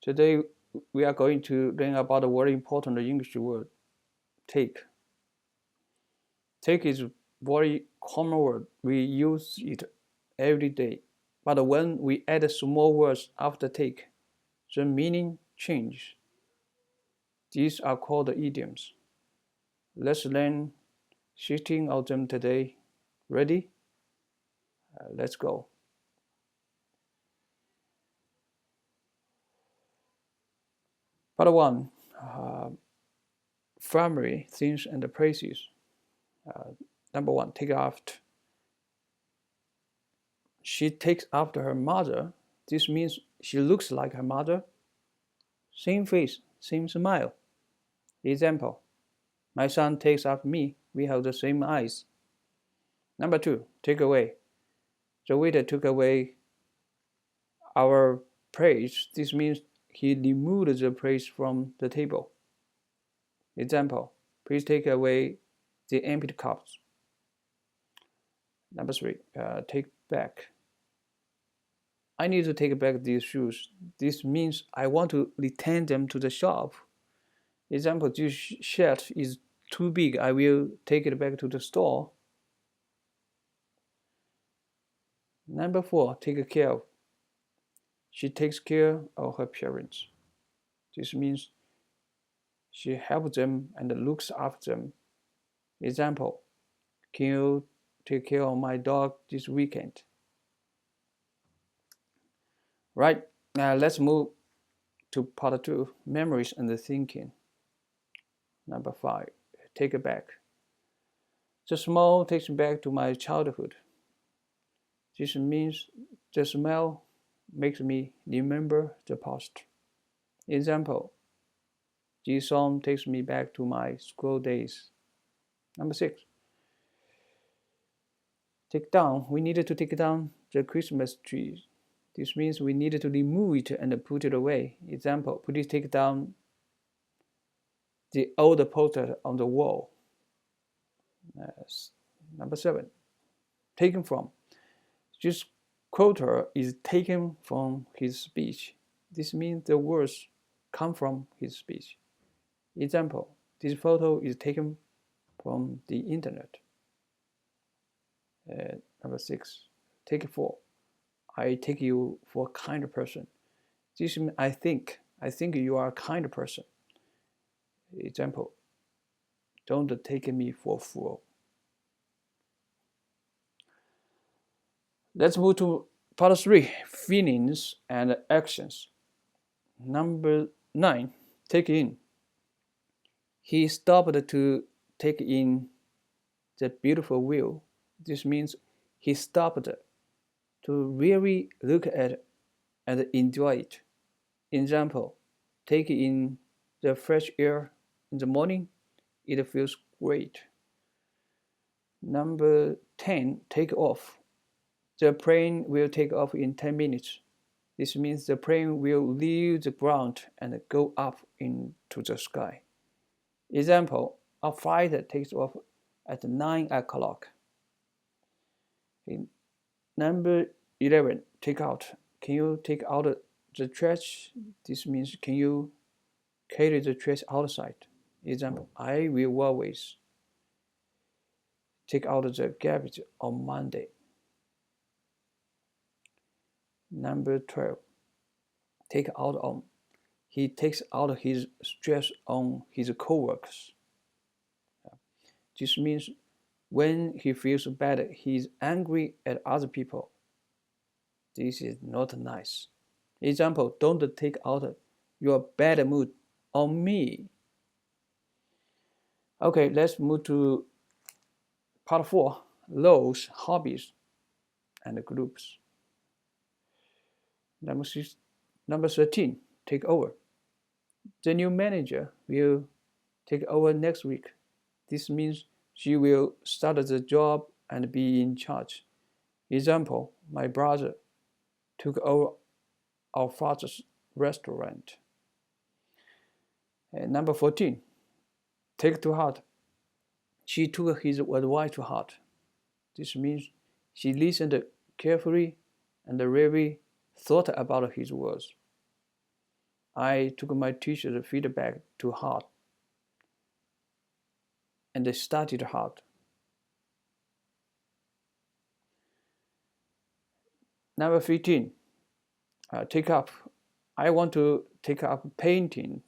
Today we are going to learn about a very important English word, take. Take is a very common word. We use it every day. But when we add small words after take, the meaning changes. These are called idioms. Let's learn 16 of them today. Ready? Let's go. Part 1. Primary things and places. Number 1, take after. She takes after her mother. This means she looks like her mother. Same face, same smile. Example, my son takes after me. We have the same eyes. Number 2, take away. The waiter took away our plates. This means he removed the plates from the table. Example, please take away the empty cups. Number 3, take back. I need to take back these shoes. This means I want to return them to the shop. Example, this shirt is too big. I will take it back to the store. Number 4, take care of. She takes care of her parents. This means she helps them and looks after them. Example, can you take care of my dog this weekend? Right, now let's move to part 2, memories and the thinking. Number 5, take it back. The smell takes me back to my childhood. This means the smell makes me remember the past. Example, this song takes me back to my school days. Number 6, take down. We needed to take down the Christmas tree. This means we needed to remove it and put it away. Example, please take down the old poster on the wall. Number 7, taken from. This quote is taken from his speech. This means the words come from his speech. Example, this photo is taken from the internet. Number 6, take 4. I take you for a kind person. This means I think you are a kind person. Example, don't take me for a fool. Let's move to part 3, feelings and actions. Number 9, take in. He stopped to take in the beautiful view. This means he stopped to really look at and enjoy it. Example, take in the fresh air in the morning. It feels great. Number 10, take off. The plane will take off in 10 minutes. This means the plane will leave the ground and go up into the sky. Example, a flight takes off at 9 o'clock. Number 11, take out. Can you take out the trash? This means can you carry the trash outside? Example, I will always take out the garbage on Monday. Number 12, take out on. He takes out his stress on his coworkers. This means when he feels bad, he is angry at other people. This is not nice. Example, don't take out your bad mood on me. Okay, let's move to part 4, roles, hobbies, and groups. Number 13, take over. The new manager will take over next week. This means she will start the job and be in charge. Example, my brother took over our father's restaurant. And number 14, take to heart. She took his advice to heart. This means she listened carefully and really thought about his words. I took my teacher's feedback to heart and I studied hard. Number 15, I want to take up painting.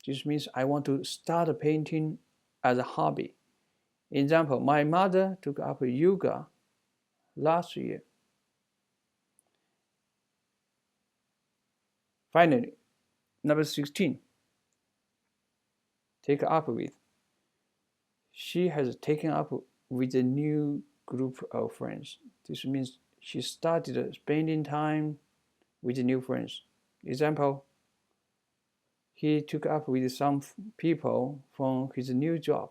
This means I want to start painting as a hobby. Example, my mother took up yoga last year. Finally, number 16, take up with. She has taken up with a new group of friends. This means she started spending time with new friends. Example, he took up with some people from his new job.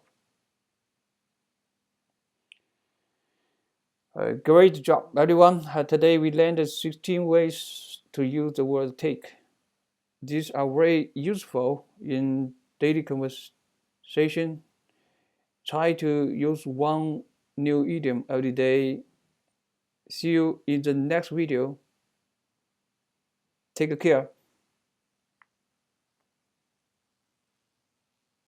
Great job, everyone. Today we learned 16 ways to use the word take. These are very useful in daily conversation. Try to use one new idiom every day. See you in the next video. Take care.